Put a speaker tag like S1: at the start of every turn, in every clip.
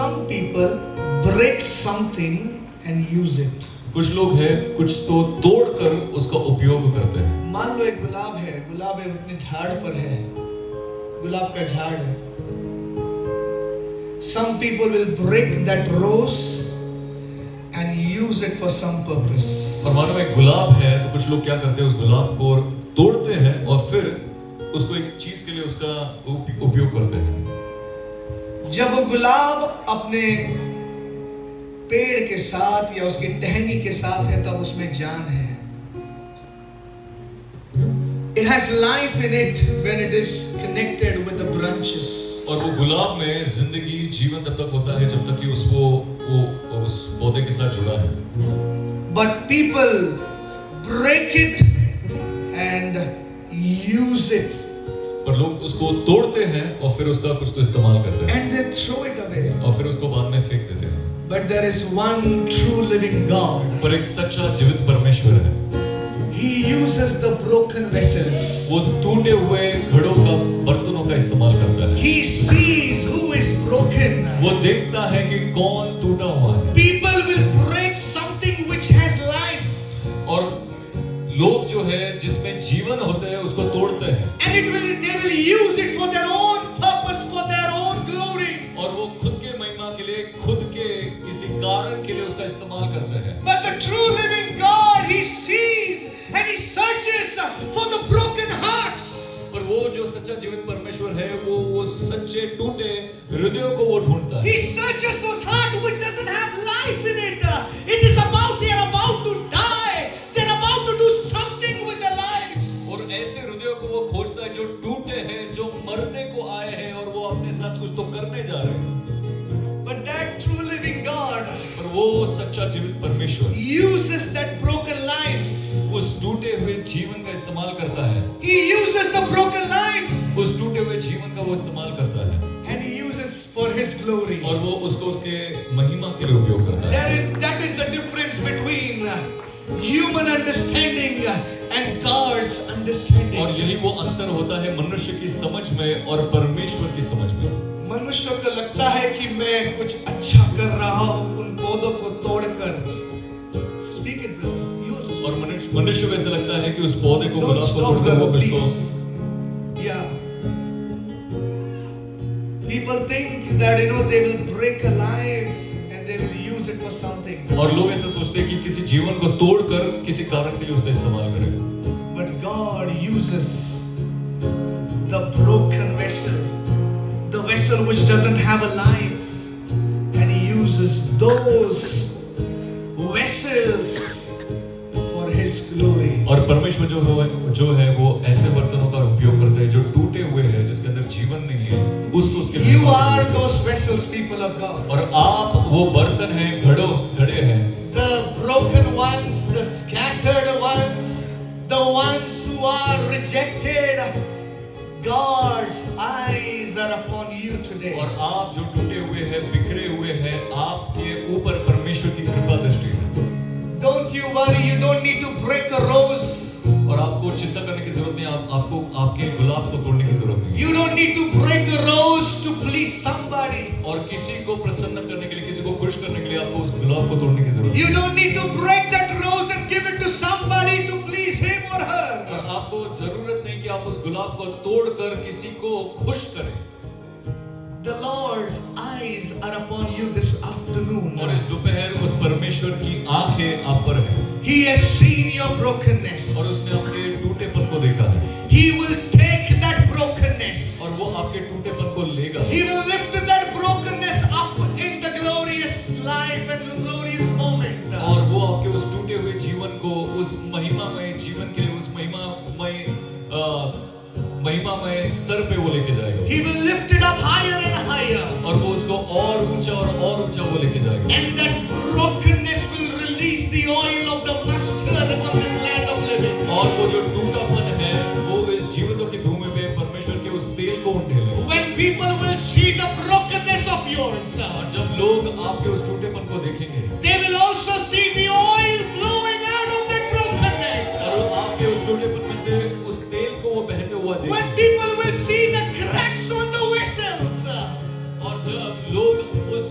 S1: Some people break something and use it.
S2: कुछ लोग हैं कुछ तो तोड़कर उसका उपयोग करते हैं।
S1: मान लो एक गुलाब है, गुलाब है अपने झाड़ पर है, गुलाब का झाड़ है। Some people will break that rose and use it for some purpose.
S2: और मानो एक गुलाब है तो कुछ लोग क्या करते हैं, उस गुलाब को तोड़ते हैं और फिर उसको एक चीज के लिए उसका उपयोग करते हैं।
S1: जब वो गुलाब अपने पेड़ के साथ या उसकी टहनी के साथ है तब उसमें जान है। It has life in it when it is connected with the branches.
S2: और वो गुलाब में जिंदगी जीवन तब तक होता है जब तक कि वो उस पौधे के साथ जुड़ा है।
S1: But people break it and use it.
S2: पर लोग उसको तोड़ते हैं और फिर उसका कुछ तो इस्तेमाल करते हैं
S1: And they throw it away.
S2: और फिर उसको बाद में फेंक देते हैं।
S1: But there is one true living God.
S2: पर एक सच्चा जीवित परमेश्वर है।
S1: He uses the broken vessels.
S2: वो टूटे हुए घड़ों का बर्तनों का इस्तेमाल करता है।
S1: He sees who is broken.
S2: वो देखता है कि कौन टूटा हुआ है।
S1: People will break something which has life.
S2: और लोग जो है जिसमें जीवन होते हैं उसको तोड़ते हैं।
S1: And they will use it for their own purpose, for their own glory.
S2: और वो खुद के महिमा के लिए, खुद के किसी कारण के लिए उसका इस्तेमाल करते हैं।
S1: But the true living God, He sees and He searches for the broken hearts.
S2: पर वो जो सच्चा जीवित परमेश्वर है वो सच्चे टूटे हृदयों को वो ढूंढता है।
S1: He searches those hearts which doesn't have life in it. It is about they are about to die. They are about to do something with their lives.
S2: और ऐसे हृदयों को वो खोजता है जो टूटे हैं, जो मरने को आए हैं और वो अपने साथ कुछ तो करने जा रहे हैं।
S1: But that true living God,
S2: पर वो सच्चा जीवित परमेश्वर
S1: uses that broken life.
S2: उस टूटे हुए जीवन का इस्तेमाल करता है।
S1: He uses the broken life.
S2: उस टूटे हुए जीवन का वो इस्तेमाल करता है।
S1: And He uses for His glory.
S2: और वो उसको उसके महिमा के लिए उपयोग करता है।
S1: That is the difference between human understanding and God's understanding.
S2: और यही वो अंतर होता है मनुष्य की समझ में और परमेश्वर की समझ में।
S1: मनुष्य को लगता है कि मैं कुछ अच्छा कर रहा हूँ उन पौधों को तोड़कर। Speak it, brother.
S2: और मनुष्य को ऐसा लगता है कि उस पौधे को, गुलाब को तोड़कर वो कुछ तो।
S1: Yeah. People think that they will break a life and they will use it for something.
S2: और लोग ऐसा सोचते हैं कि किसी जीवन को तोड़कर किसी कारण के लिए उसका इस्तेमाल करें।
S1: But God uses the broken vessel, the vessel which doesn't have a life, and He uses those vessels for His glory.
S2: और परमेश्वर जो है वो ऐसे बर्तनों का उपयोग करता है जो टूटे हुए हैं, जिसके अंदर जीवन नहीं है, उसको उसके लिए।
S1: You are those vessels, people of God.
S2: और आप वो बर्तन हैं, घड़े हैं।
S1: The broken ones, the scattered ones, the ones who are rejected. God's eyes are upon you today.
S2: और आप जो टूटे हुए हैं, बिखरे हुए हैं, आपके ऊपर परमेश्वर की कृपा दृष्टि है।
S1: Don't you worry, you don't need to break a rose.
S2: और आपको चिंता करने की जरूरत नहीं, आपको आपके गुलाब को तोड़ने की जरूरत नहीं।
S1: You don't need to break a rose to please somebody.
S2: और किसी को प्रसन्न करने के लिए, किसी को खुश करने के लिए आपको उस गुलाब को तोड़ने की जरूरत नहीं।
S1: You don't need to break that rose and give it to somebody to please him or her.
S2: और आपको जरूरत नहीं कि आप उस गुलाब को तोड़कर किसी को खुश करें।
S1: The Lord's eyes are upon you this afternoon.
S2: और इस दोपहर उस परमेश्वर की आंखें आप पर हैं।
S1: He has seen your brokenness.
S2: और उसने आपके टूटेपन को देखा है।
S1: He will take that brokenness.
S2: और वो आपके टूटेपन को लेगा।
S1: He will lift that brokenness up in the glorious life and the glorious moment.
S2: और वो आपके उस टूटे हुए जीवन को उस महिमामय जीवन के लिए, उस महिमामय स्तर पे वो लेके जाएगा।
S1: He will lift it up higher and higher.
S2: और वो उसको और ऊंचा वो लेके जाएगा।
S1: And that brokenness will release the oil of the mustard upon this land of living.
S2: और वो जो टूटापन है वो इस जीवितों की भूमि पे परमेश्वर के उस तेल को उंडेलेगा।
S1: When people will see the brokenness of yours,
S2: और जब लोग आपके उस टूटेपन को देखेंगे,
S1: they will also see the oil flowing out of that brokenness.
S2: और आपके उस टूटेपन में से उस तेल को वो बहते हुआ
S1: When
S2: देखेंगे।
S1: people will see the cracks on the vessels,
S2: और जब लोग उस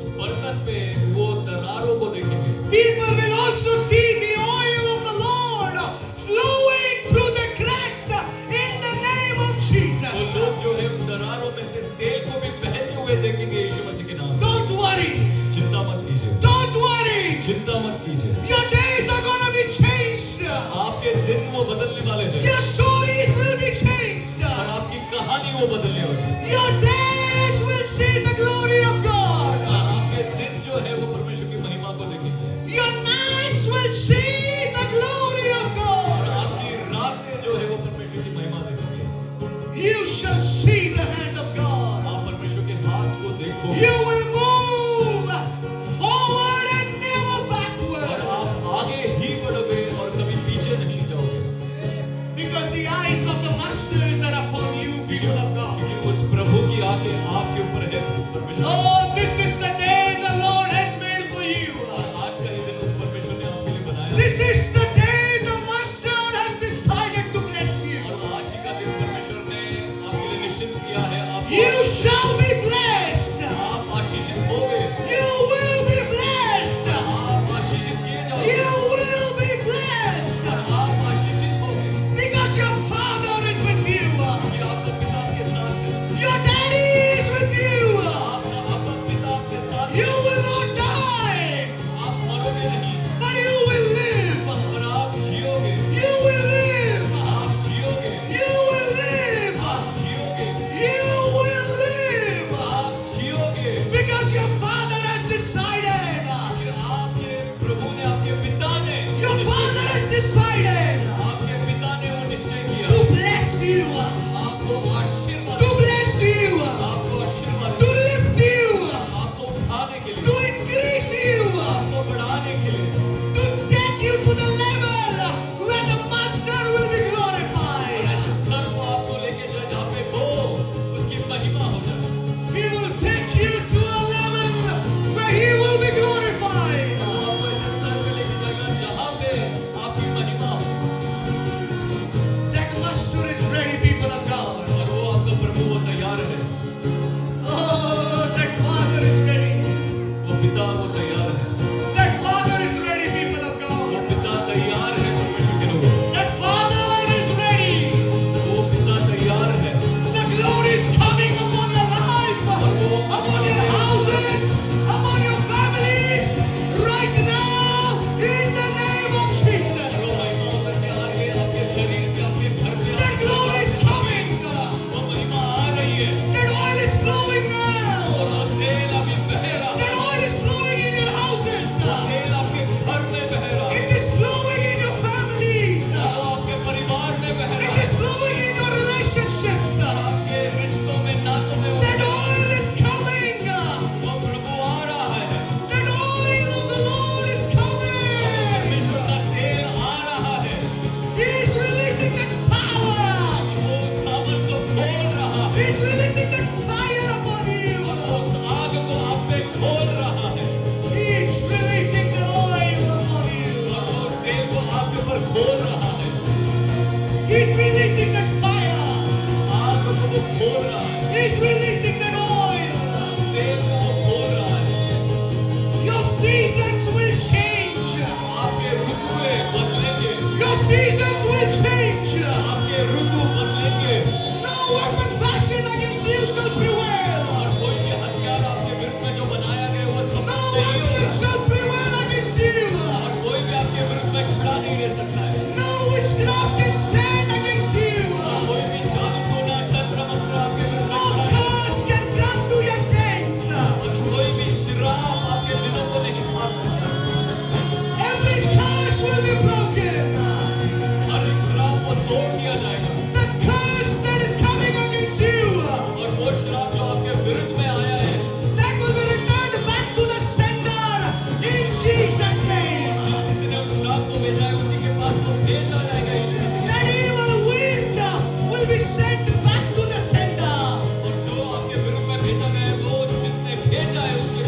S1: Oh, this is the day the Lord has made for you.
S2: और आज का ही दिन उस परमेश्वर ने आपके लिए बनाया
S1: This is the day the Master has decided to bless you.
S2: और आज ही का दिन परमेश्वर ने आपके लिए निश्चित किया है
S1: You shall be blessed.
S2: आप आशीषित होगे
S1: You will be blessed.
S2: आप आशीषित किए जाओगे
S1: You will be blessed.
S2: और आप आशीषित होगे
S1: Because your Father is with you.
S2: कि आपका पिता आपके साथ है
S1: Your Daddy is with you.
S2: आपका पिता आपके साथ है
S1: You will not die,
S2: आप मरोगे नहीं
S1: but you will live.
S2: और आप जियोगे
S1: You will live.
S2: आप जियोगे
S1: You will live.
S2: आप जियोगे
S1: You will live.
S2: आप जियोगे
S1: Because your Father has decided.
S2: कि आपके प्रभु ने आपके पिता ने
S1: Your Father has decided
S2: आपके पिता ने वो निश्चय किया
S1: to bless you,
S2: आपको आशीर्वाद
S1: to bless you,
S2: आपको आशीर्वाद
S1: to lift you,
S2: आपको उठाने के
S1: to
S2: लिए
S1: increase you,
S2: आपको बढ़ाने के लिए
S1: to take you to the level where the Master will be
S2: और
S1: glorified.
S2: ऐसे स्तर को आपको लेके जाए जहाँ पे वो उसकी महिमा हो जाए
S1: He will take you to a level where He will be glorified.
S2: वो आपको ऐसे स्तर पे लेके जाएगा जहाँ पे आपकी महिमा हो
S1: That Master is ready, people of God.
S2: और वो आपका प्रभु वो तैयार है
S1: Oh, that Father is ready.
S2: वो पिता वो तैयार है
S1: That Father is ready, people of
S2: वो
S1: God.
S2: पिता तैयार है परमेश्वर के लोगों
S1: That Father is ready.
S2: वो पिता तैयार है
S1: The glory is coming upon your life, upon your houses, upon your families, right now, in the name of Jesus.
S2: वो महिमा उतर के आ रही है आपके शरीर पे आपके घर पे
S1: That glory is coming.
S2: वो महिमा आ रही है
S1: That oil is flowing now.
S2: और वो तेल अभी बह रहा
S1: That
S2: है
S1: oil is flowing in your houses.
S2: तेल आपके घर में बह रहा है
S1: It is flowing in your families.
S2: वो आपके परिवार में बह रहा
S1: It
S2: है
S1: is flowing in your relationships.
S2: आपके रिश्तों में नातों में वो
S1: That oil is coming.
S2: वो प्रभु आ रहा है
S1: That oil of the Lord is coming.
S2: परमेश्वर का तेल आ रहा है
S1: He is releasing that power.
S2: वो सामर्थ को खोल रहा
S1: He
S2: है
S1: is releasing that fire upon you.
S2: और वो उस आग को आप पे खोल रहा है
S1: He is releasing the oil upon you.
S2: और वो उस तेल को आपके ऊपर खोल रहा है
S1: He is releasing that fire.
S2: आग को वो खोल रहा है
S1: He is releasing that oil.
S2: तेल को वो खोल रहा है
S1: Your seasons will change.
S2: आपके ऋतुएं बदलेंगे
S1: Your seasons will change.
S2: आपके ऋतु बदलेंगे
S1: No weapon fashioned against you shall prevail.
S2: और कोई भी हथियार आपके विरुद्ध में जो बनाया गया वो सब
S1: No
S2: नहीं
S1: weapon
S2: होगा
S1: shall prevail against you.
S2: और कोई भी आपके विरुद्ध में खड़ा नहीं रह सकता है
S1: No witchcraft can stand against
S2: और
S1: you.
S2: कोई भी जादू टोना तंत्र मंत्र आपके विरुद्ध
S1: No
S2: में खड़ा नहीं
S1: curse can come to your gates.
S2: और कोई भी श्राप आपके दिलों को नहीं खा सकता
S1: Every curse will be broken.
S2: हर एक श्राप को तोड़ दिया जाएगा
S1: The curse that is coming against you,
S2: और वो श्राप जो आपके विरुद्ध में आया है
S1: that will be returned back to the sender in Jesus' name.
S2: जिस किसी ने उस श्राप को भेजा है उसी के पास वो भेजा जाएगा यीशु मसीह के
S1: That evil wind will be sent back to the sender.
S2: और जो आपके विरुद्ध में भेजा गया है वो जिसने भेजा है उसके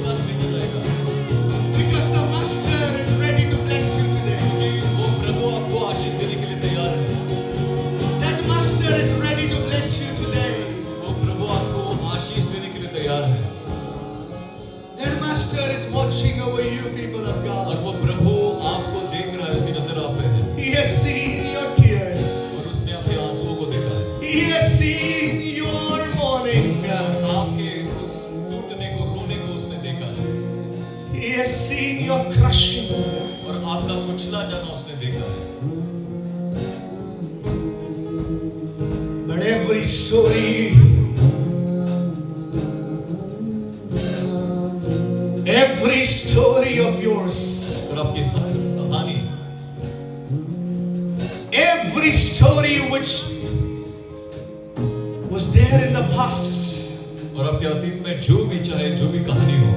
S2: पास भेजा जाएगा
S1: Because the Master is ready to bless you today.
S2: क्योंकि वो प्रभु आपको आशीष देने के लिए तैयार है
S1: That Master is ready to bless you today.
S2: वो प्रभु आपको आशीष देने के लिए तैयार है
S1: That Master is watching over you, people of
S2: और
S1: God.
S2: वो प्रभु आपको देख रहा है उसकी नजर आप पे है
S1: He has seen your tears.
S2: और उसने आपके आंसुओं को देखा है
S1: He has seen your mourning.
S2: आपके उस टूटने को रोने को उसने देखा है
S1: He has seen your crushing.
S2: और आपका कुचला जाना उसने देखा है
S1: But every story, every story of yours,
S2: और आपकी हर कहानी
S1: every story which was there in the past,
S2: और आपके अतीत में जो भी चाहे जो भी कहानी हो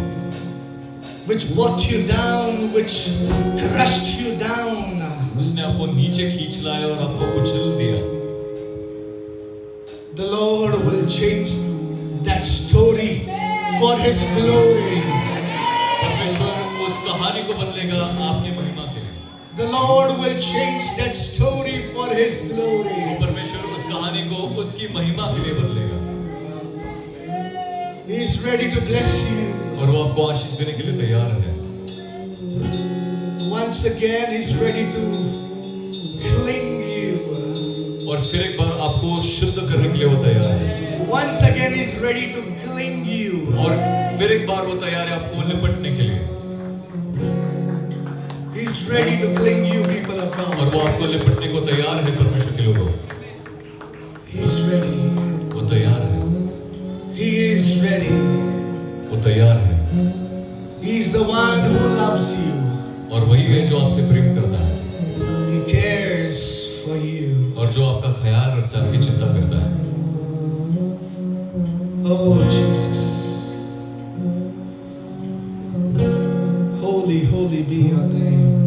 S1: which brought you down, which crushed you down,
S2: जिसने आपको नीचे खींच लाया और आपको कुचल दिया
S1: the Lord will change that story for His glory.
S2: परमेश्वर उस कहानी को बदलेगा आपकी महिमा के लिए।
S1: The Lord will change that story for His
S2: वो
S1: glory.
S2: परमेश्वर उस कहानी को उसकी महिमा के लिए बदलेगा
S1: He is ready to bless you.
S2: और वो आपको आशीष देने के लिए तैयार है।
S1: Once again, He's ready to clean you.
S2: और फिर एक बार आपको शुद्ध करने के लिए वो तैयार है।
S1: Once again, He's ready to clean you.
S2: और फिर एक बार वो तैयार है आपको लिपटने के लिए।
S1: He's ready to clean you, people of
S2: और
S1: God.
S2: वो आपको लिपटने को तैयार है परमेश्वर के लोगों।
S1: He's ready.
S2: वो तैयार है।
S1: He is ready.
S2: वो तैयार है।
S1: He's the one who loves you.
S2: और वही है जो आपसे प्रेम करता है
S1: He cares for you.
S2: और जो आपका ख्याल रखता है, आपकी चिंता करता है।
S1: Oh, Jesus. Holy, holy be your name.